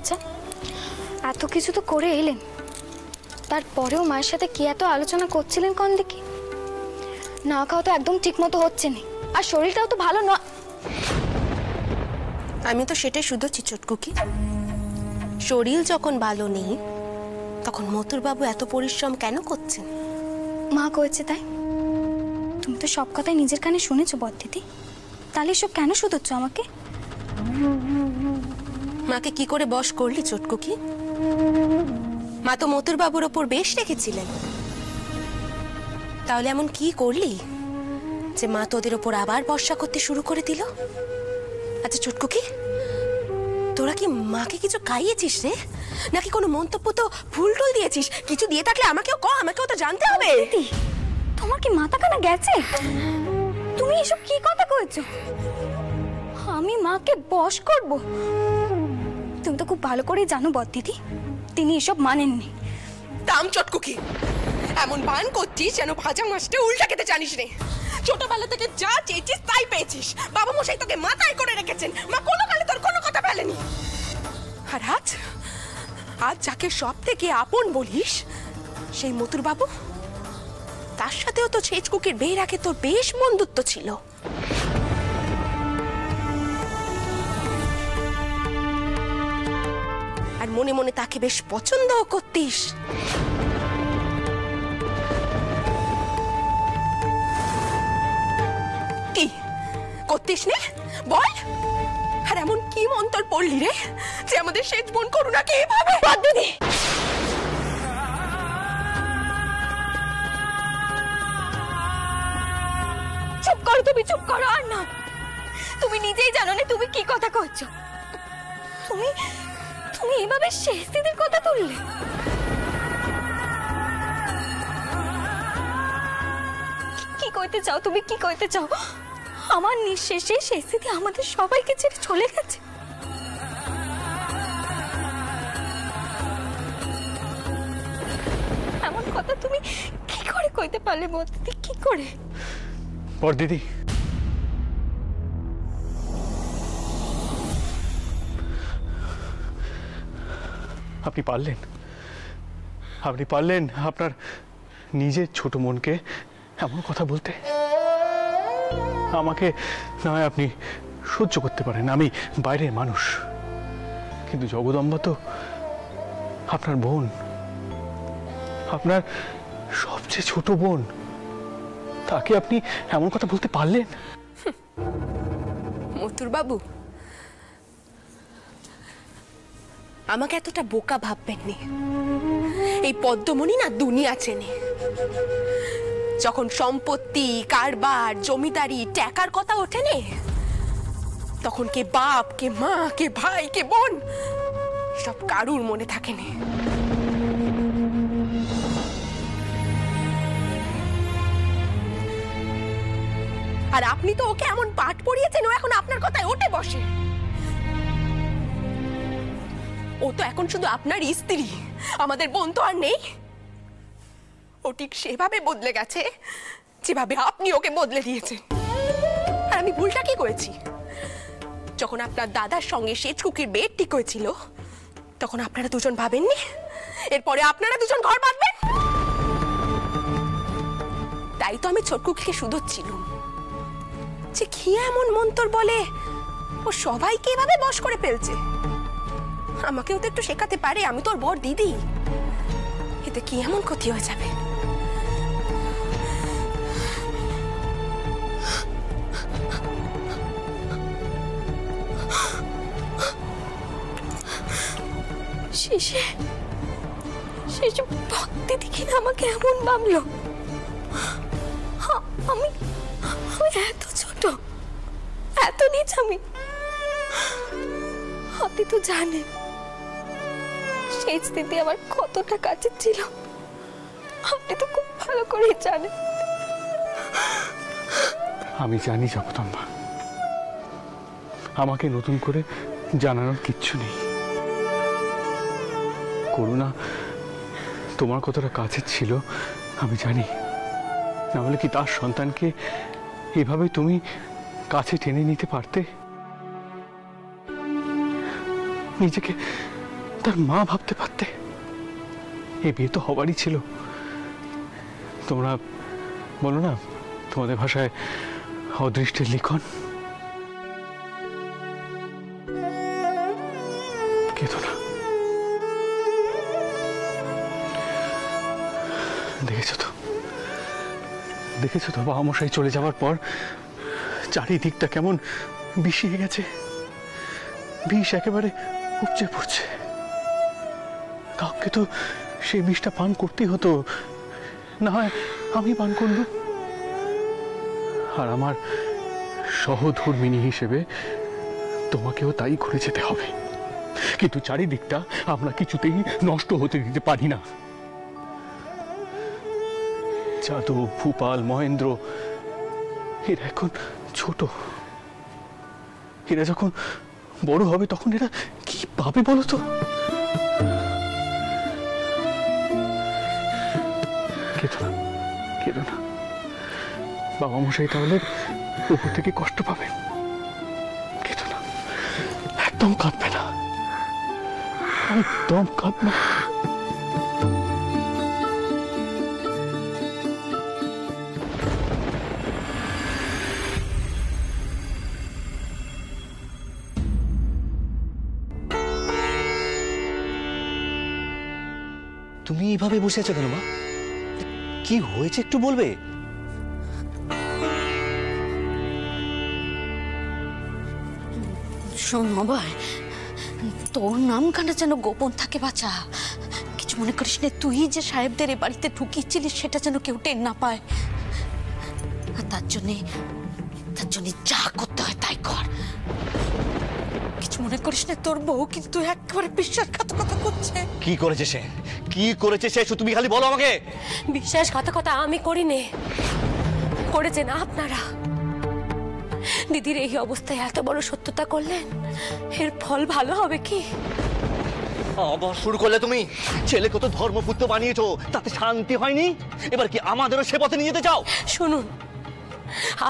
আচ্ছা, এত কিছু তো করে এলেন, তারপরেও মায়ের সাথে কি এত আলোচনা করছিলেন কোন দিকে? না খাওয়া তো একদম ঠিক মতো হচ্ছে না, আর শরীরটাও তো ভালো নয়। আমি তো সেটাই শুধুছি চটকুকি, শরীর যখন ভালো নেই তখন মথুর বাবু এত পরিশ্রম কেন করছেন? মা কয়েছে তাই? তুমি তো সব কথাই নিজের কানে শুনেছো বদ্দিদি, তাহলে এসব কেন শুধোচ্ছ আমাকে? মাকে কি করে বশ করলি চটকুকি? মা তো মথুর বাবুর ওপর বেশ রেখেছিলেন, তাহলে এমন কি করলি যে মা তোদের ওপর আবার বর্ষা করতে শুরু করে দিল? আচ্ছা চটকুকি, তোরা কি মাকে কিছু খাইয়েছিস রে, নাকি কোনো মন্তব্য তো ভুল টুল দিয়েছিস? কিছু দিয়ে থাকলে আমাকেও তো জানতে হবে। তোমার কি মাথা কানা গেছে? তুমি এসব কি কথা কইছো? আমি মাকে বশ করব? তুমি তো খুব ভালো করে জানো বদ্দিদি, তিনি এসব মানেননি। দাম চটকুকি, এমন ভান করছিস যেন ভাজা মাছটা উল্টা খেতে জানিস রে। ছোটবেলা থেকে যা চেয়েছিস তাই পেয়েছিস, বাবা মশাই তোকে মাথায় করে রেখেছেন, মা কোনো কালে তোর কোনো কথা ফেলেনি। আর আজ যাকে সব থেকে আপন বলিস সেই মথুর বাবু, তার সাথেও তো ছেচকুকির বিয়ের আগে তোর বেশ বন্ধুত্ব ছিল। আর মনে মনে তাকে বেশ পছন্দও করতিস। কি করতিস নে বল? আর এমন কি মন্তর পড়লি রে যে আমাদের শেষ বোন করুণাকে এভাবে? দিদি চুপ করো, তুমি চুপ করো। আর না, তুমি নিজেই জানো না তুমি কি কথা কইছো। তুমি তুমি এভাবে শেষ দিদির কথা তুললে? কি কইতে চাও তুমি? কি কইতে চাও? আমার নিঃশেষে শেষ দিদি আমাদের সবাইকে ছেড়ে চলে গেছে। এমন কথা তুমি কি করে কইতে পারলে বদ্দিদি? কি করে? বড়দিদি, আপনি পারলেন আপনার নিজের ছোট মনকে এমন কথা বলতে? আমাকে না হয় আপনি সহ্য করতে পারেন, আমি বাইরের মানুষ, কিন্তু জগদম্বা তো আপনার বোন, আপনার সবচেয়ে ছোট বোন, তাকে আপনি এমন কথা বলতে পারলেন? মথুর বাবু, আমাকে এতটা বোকা ভাববেন নি। এই পদ্মমণি না দুনিয়া চেনে। যখন সম্পত্তি, কারবার, জমিদারি, টাকার কথা ওঠে নে, তখন কে বাপ, কে মা, কে ভাই, কে বোন, সব কারুর মনে থাকে না। আর আপনি তো ওকে এমন পাঠ পড়িয়েছেন ও এখন আপনার কথায় ওঠে বসে। ও তো এখন শুধু আপনার স্ত্রী, আমাদের বোন তো আর নেই। ও ঠিক সেভাবে বদলে গেছে যেভাবে আপনি ওকে বদলে দিয়েছেন। আর আমি ভুলটা কি করেছি? যখন আপনার দাদার সঙ্গে শেচকুকির বিয়ে ঠিক হয়েছিল, তখন আপনারা দুজন ভাবেননি এরপরে আপনারা দুজন ঘর বাঁধবেন? তাই তো আমি ছোটকুকিকে শুধোচ্ছিলাম যে কি এমন মন্তর বলে ও সবাইকে এভাবে বশ করে ফেলছে। আমাকেও তো একটু শেখাতে পারে, আমি তোর বড় দিদি। এতে কি এমন ক্ষতি হয়ে যাবে? শেষে দিদি কিনা আমাকে এমন ভাবলো। আমি এত ছোট, এত নিচ। আপনি তো জানেন শেষ দিদি আমার কতটা কাছে ছিল, আপনি তো খুব ভালো করে জানেন। আমি জানি জগদম্বা, আমাকে নতুন করে জানানোর কিচ্ছু নেই। করুণা তোমার কতটা কাছে ছিল আমি জানি, না হলে কি তার সন্তানকে এভাবে তুমি কাছে টেনে নিতে পারতে? তার মা ভাবতে পারতে? এই বিয়ে তো হবারই ছিল। তোমরা বলো না, তোমাদের ভাষায় অদৃষ্টের লিখন। কেতো না, দেখেছো তো বাবা মশাই চলে যাওয়ার পর চারিদিকটা কেমন বিষিয়ে গেছে। বিষ একেবারে উপচে পড়ছে। কাউকে তো সেই বিষটা পান করতেই হতো, না হয় আমি পান করব। আর আমার সহধর্মিণী হিসেবে তোমাকেও তাই করে যেতে হবে। কিন্তু চারিদিকটা আমরা কিছুতেই নষ্ট হতে দিতে পারি না। যাদব, ভূপাল, মহেন্দ্র এরা এখন ছোট। এরা যখন বড় হবে তখন এরা কি পাবে বলো তো? কেঁদো না বাবা মশাই, তাহলে উপর থেকে কষ্ট পাবে। কেঁদো না, একদম কাঁদবে না, একদম কাঁদবে না। তুমি এইভাবে বসে আছো কেন মা? কি হয়েছে একটু বলবে? শোন অভয়, তোর নাম কাটা যেন গোপন থাকে বাচ্চা। কিছু মনে করিস না, তুই যে সাহেবদের এ বাড়িতে ঢুকিয়েছিলিস সেটা যেন কেউ টের না পায়। আর তার জন্যে যা করতে হয় তাই কর। কিছু মনে করিস না, তোর বউ কিন্তু একেবারে বিশ্বাসঘাতকতা করছে। কি করেছে সে? কি করেছে সে? তুমি খালি বলো আমাকে। বিশ্বাসঘাতকতা আমি করিনি, করেছে না আপনারা। দিদির এই অবস্থায় এত বড় সত্যতা করলেন, এর ফল ভালো হবে কি? আবার শুরু করলে তুমি। ছেলে কত ধর্মপুত্র বানিয়েছো, তাতে শান্তি হয়নি, এবার কি আমাদেরও সে পথে নিয়ে যেতে চাও? শুনুন,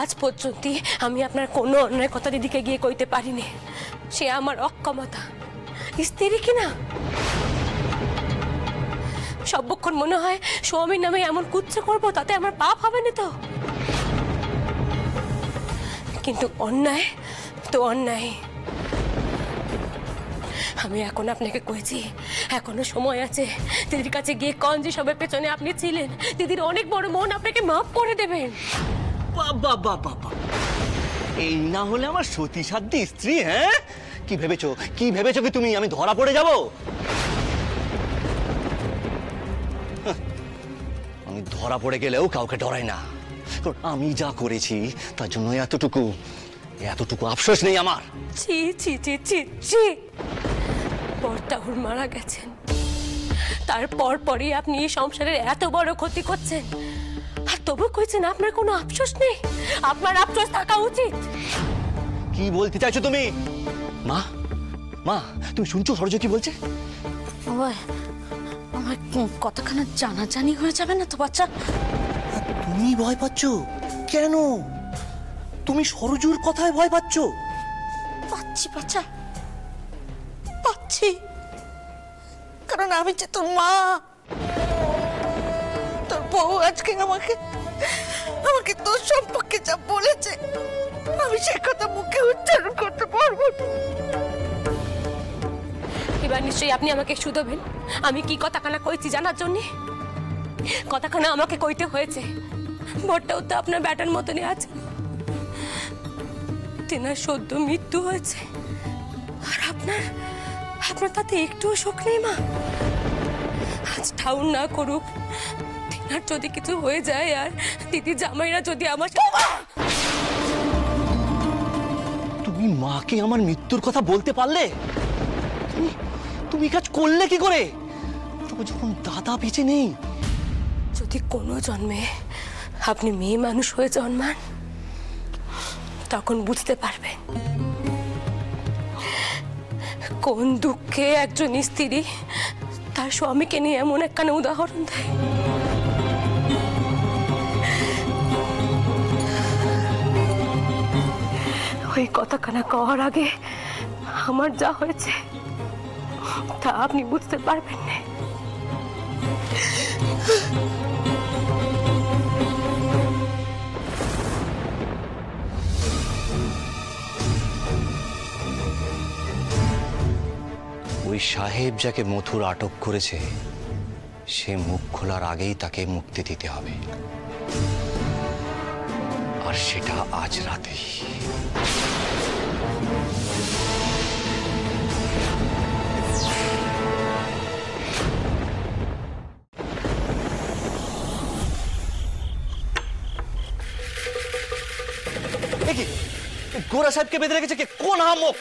আজ পর্যন্ত আমি আপনার কোনো অন্যায় কথা দিদিকে গিয়ে কইতে পারিনি। সে আমার অক্ষমতা, স্ত্রী কিনা সর্বক্ষণ মনে হয় স্বামীর নামে এমন কুৎসা করবো, তাতে আমার পাপ হবে না তো? কিন্তু অন্যায় তো অন্যায়। আমি এখন আপনাকে কইছি, এখনো সময় আছে। দিদির কাছে গিয়ে কন যে সবের পেছনে আপনি ছিলেন। দিদির অনেক বড় মন, আপনাকে মাফ করে দেবেন। বাবা বাবা, এই না হলে আমার সতী সাধ্যী স্ত্রী? হ্যাঁ, কি ভেবেছো কি তুমি আমি ধরা পড়ে যাব? আমি ধরা পড়ে গেলেও কাউকে ডরাই না। আমি যা করেছি তার জন্য এতটুকু আফসোস নেই আমার। ছি ছি ছি ছি ছি। বরটাহুর মারা গেছেন, তারপর পরই আপনি এই সংসারের এত বড় ক্ষতি করছেন, আর তবু কইছেন আপনার কোনো আফসোস নেই? আপনার আফসোস থাকা উচিত। কি বলতে চাইছো তুমি? মা মা, তুমি শুনছো সরজ কি বলছে? অভয়, আমার কথাখানা জানাজানি হয়ে যাবে না তো বাচ্চা? তুমি ভয় পাচ্ছ কেন? তুমি সরজুর কথায় ভয় পাচ্ছ? পাচ্ছি বাচ্চা, পাচ্ছি, কারণ আমি যে তোর মা। তোর বউ আজকে আমাকে তোর সম্পর্কে যা বলেছে, আমি সে কথা মুখে উচ্চারণ করতে পারবো না। এবার নিশ্চয়ই আপনি আমাকে শুধোবেন। আমি কি কথাখানা কইছি জানার জন্যে? কথাখানা আমাকে কইতে হয়েছে। বরটাও তো আপনার ব্যাটার মতনই আছে, তেনার সদ্য মৃত্যু হয়েছে, আর আপনার তাতে একটুও শোক নেই মা। আজ ঠাউর না করুক, তেনার যদি কিছু হয়ে যায় আর দিদি জামাইরা যদি আমার... তুমি মাকে আমার মৃত্যুর কথা বলতে পারলে? তুমি কাজ করলে কি করে? তবে যখন দাদা বেঁচে নেই। যদি কোনো জন্মে আপনি মেয়ে মানুষ হয়ে জন্মান, তখন বুঝতে পারবেন কোন দুঃখে একজন স্ত্রী তার স্বামীকে নিয়ে এমন একখানা উদাহরণ দেয়। ওই কথাখানা কওয়ার আগে আমার যা হয়েছে তা আপনি বুঝতে পারবেন না। ওই সাহেব যাকে মথুর আটক করেছে সে মুখ খোলার আগেই তাকে মুক্তি দিতে হবে, আর সেটা আজ রাতেই। গোরা সাহেবকে বেঁধে রেখেছে কে? কোন হামক?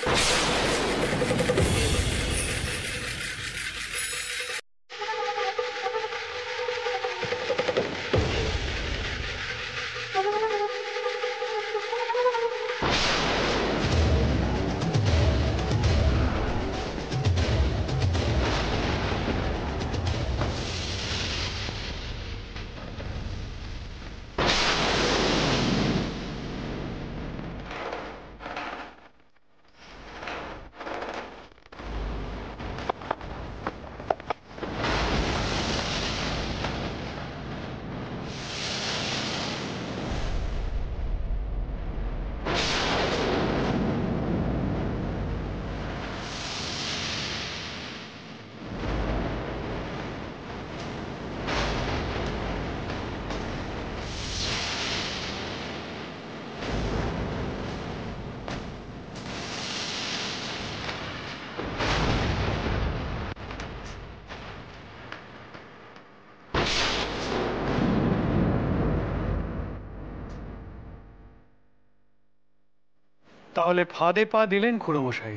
তাহলে ফাঁদে পা দিলেন খুড়োমশাই।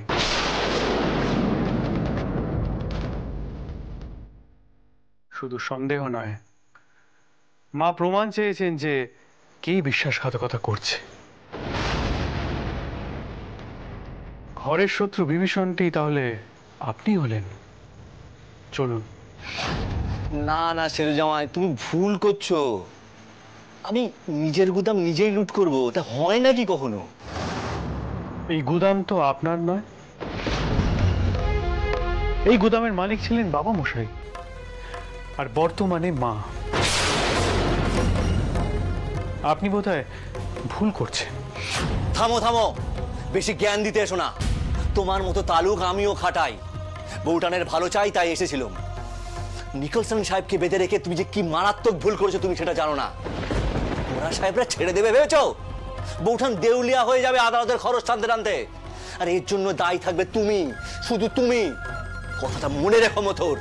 শুধু সন্দেহ নয়, মা প্রমাণ চেয়েছেন যে কে বিশ্বাসঘাতকতা করছে। ঘরের শত্রু বিভীষণটি তাহলে আপনি হলেন। চলুন। না না সেরু জামাই, তুমি ভুল করছো। আমি নিজের গুদাম নিজেই লুট করবো, তা হয় নাকি কখনো? এই গুদাম তো আপনার নয়, এই গুদামের মালিক ছিলেন বাবা মশাই, আর বর্তমানে মা। আপনি বোধহয় ভুল করছেন। থামো থামো, বেশি জ্ঞান দিতে এসো না। তোমার মতো তালুক আমিও খাটাই, বউটানের ভালো চাই তাই এসেছিলাম। নিকলসন সাহেবকে বেঁধে রেখে তুমি যে কি মারাত্মক ভুল করেছো তুমি সেটা জানো না। ওরা সাহেবরা ছেড়ে দেবে ভেবেছো? বউঠান দেউলিয়া হয়ে যাবে আদালতের খরচ টানতে টানতে, আর এর জন্য দায়ী থাকবে তুমি, শুধু তুমি। কথাটা মনে রেখো মথুর।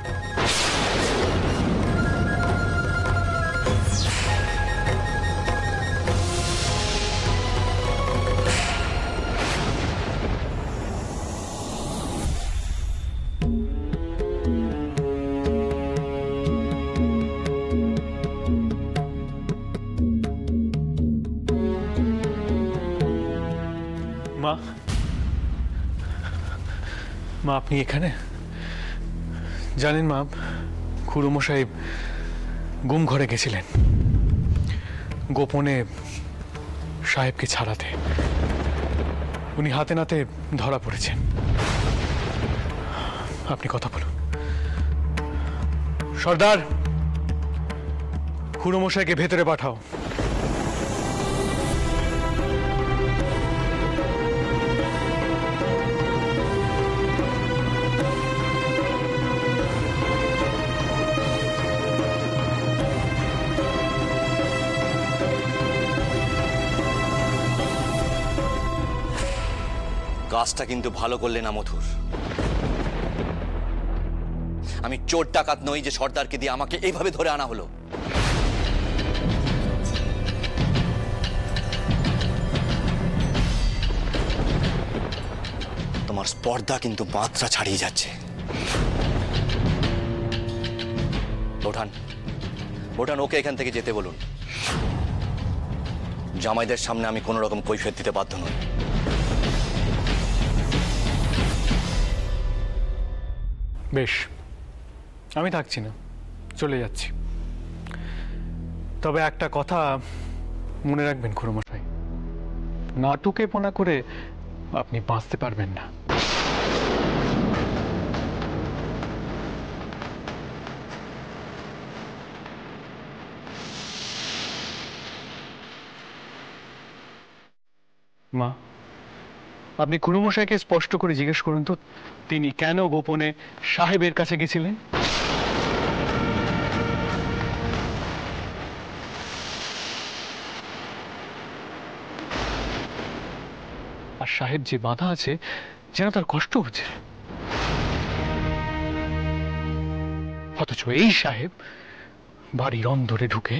মা, মা আপনি এখানে? জানেন মা, খুড়োমশাই গুম ঘরে গেছিলেন গোপনে সাহেবকে ছাড়াতে। উনি হাতে নাতে ধরা পড়েছেন। আপনি কথা বলুন। সর্দার, খুড়োমশাইকে ভেতরে পাঠাও। কাজটা কিন্তু ভালো করলে না মথুর। আমি চোর ডাকাত নই যে সর্দারকে দিয়ে আমাকে এইভাবে ধরে আনা হলো। তোমার স্পর্ধা কিন্তু মাত্রা ছাড়িয়ে যাচ্ছে। ওঠান ওঠান, ওকে এখান থেকে যেতে বলুন। জামাইদের সামনে আমি কোনো রকম কৈফিয়ত দিতে বাধ্য নই। বেশ, আমি থাকছি না, চলে যাচ্ছি। তবে একটা কথা মনে রাখবেন খুড়োমশাই, নাটুকেপনা করে আপনি বাঁচতে পারবেন না। মা, আপনি খুড়োমশাইকে স্পষ্ট করে জিজ্ঞেস করুন তো, তিনি কেন গোপনে সাহেবের কাছে গেছিলেন? আর সাহেব যে বাধা আছে, যেন তার কষ্ট হচ্ছে, অথচ এই সাহেব বাড়ির অন্দরে ঢুকে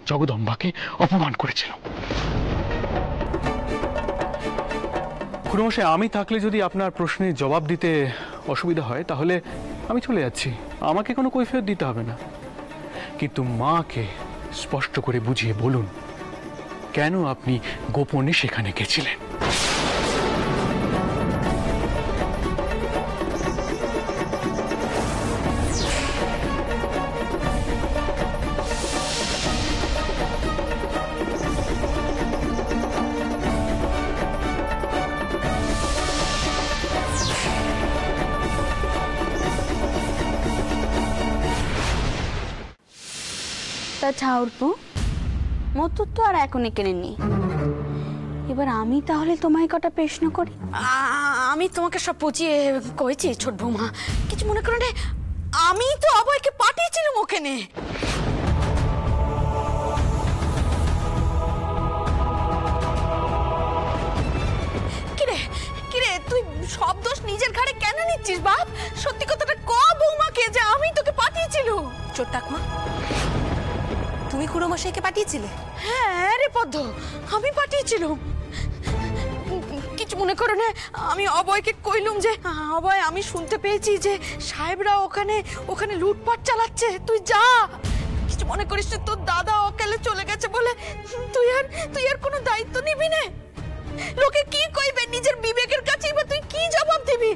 জগদম্বাকে অপমান করেছিল। খুড়োমশাই, আমি থাকলে যদি আপনার প্রশ্নের জবাব দিতে অসুবিধা হয় তাহলে আমি চলে যাচ্ছি, আমাকে কোনো কৈফিয়ত দিতে হবে না। কিন্তু মাকে স্পষ্ট করে বুঝিয়ে বলুন কেন আপনি গোপনে সেখানে গেছিলেন। তা ঠাউরপো, মতুর তো আর এখনই কেনে নি, এবার আমি তাহলে তোমায় কটা প্রশ্ন করি। আমি তোমাকে সব বুঝিয়ে কয়েছি ছোট বৌমা, কিছু মনে করো না। আমি তো অভয়কে পাঠিয়েছিলাম ওখানে। কিরে কিরে, তুই সব দোষ নিজের ঘাড়ে কেন নিচ্ছিস বাপ? সত্যি কথাটা ক বৌমাকে যে আমি তোকে পাঠিয়েছিলাম। ছোট ঠাকুমা, তুমি খুড়োমশাইকে পাঠিয়েছিলে? হ্যাঁ রে পদ্ম, আমি পাঠিয়েছিলাম। কিছু মনে করো না, আমি অভয়কে কইলুম যে অভয়, আমি শুনতে পেয়েছি যে সাহেবরা ওখানে ওখানে লুটপাট চালাচ্ছে, তুই যা। কিছু মনে করিস না, তোর দাদা অকালে চলে গেছে বলে তুই আর কোনো দায়িত্ব নিবি না? লোকে কি কইবে, নিজের বিবেকের কাছেই বা তুই কি জবাব দিবি?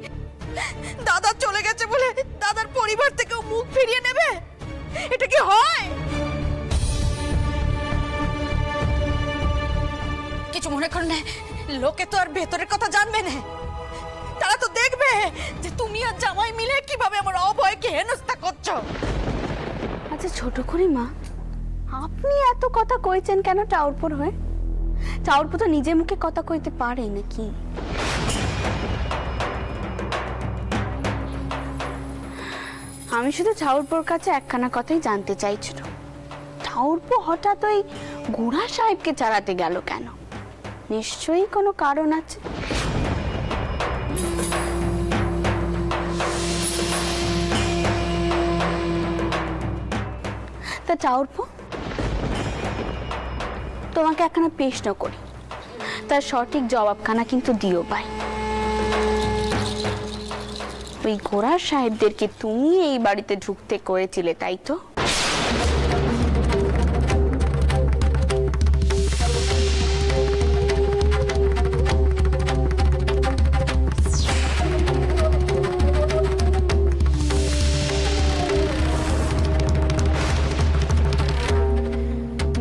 দাদা চলে গেছে বলে দাদার পরিবার থেকেও মুখ ফিরিয়ে নেবে? এটা কি হয়? কিছু মনে কর না, লোকে তো আর ভেতরের কথা জানবে না, তারা তো দেখবে যে তুমি আর জামাই মিলে কিভাবে আমার অভয়কে হেনস্থা করছো। আচ্ছা ছোট করি মা, আপনি এত কথা কইছেন কেন ঠাউরপোর হয়ে? ঠাউরপো তো নিজের মুখে কথা কইতে পারে নাকি? আমি শুধু ঠাউরপোর কাছে একখানা কথাই জানতে চাইছিল, ঠাউরপো হঠাৎ ওই গুড়া সাহেবকে চালাতে গেল কেন? নিশ্চয়ই কোনো কারণ আছে। তা ঠাউরপো, তোমাকে একখানা প্রশ্ন করি, তার সঠিক জবাবখানা কিন্তু দিও ভাই। ওই ঘোড়া সাহেবদেরকে তুমি এই বাড়িতে ঢুকতে করেছিলে, তাই তো?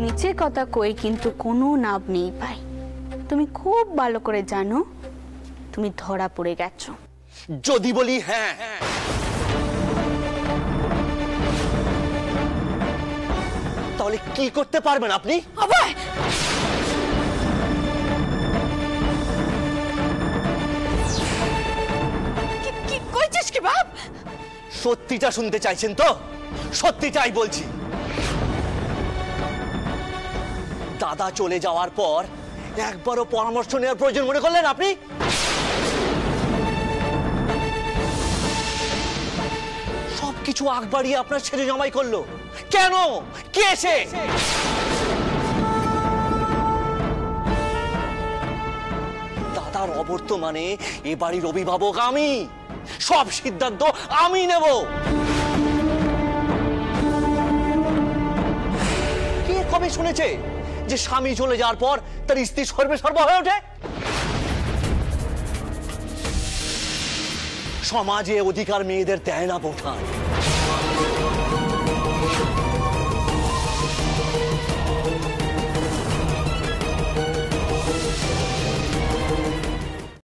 নিচে কথা কই কিন্তু কোনো নাম নেই ভাই। তুমি খুব ভালো করে জানো তুমি ধরা পড়ে গেছো। যদি বলি হ্যাঁ, তাহলে কি করতে পারবেন আপনি? অভয়, কি কইছিস কি বাপ? সত্যিটা শুনতে চাইছেন তো? সত্যিটাই বলছি। দাদা চলে যাওয়ার পর একবারও পরামর্শ নেওয়ার প্রয়োজন মনে করলেন আপনি? সবকিছু আগ বাড়িয়ে আপনার ছেলে জমাই করলো কেন? কে সে? দাদার অবর্তমানে এ বাড়ির অভিভাবক আমি, সব সিদ্ধান্ত আমি নেব। কে কবে শুনেছে যে স্বামী চলে যাওয়ার পর তার স্ত্রী সর্বে সর্ব হয়ে ওঠে? সমাজে অধিকার মেয়েদের দেয় না বোঠান।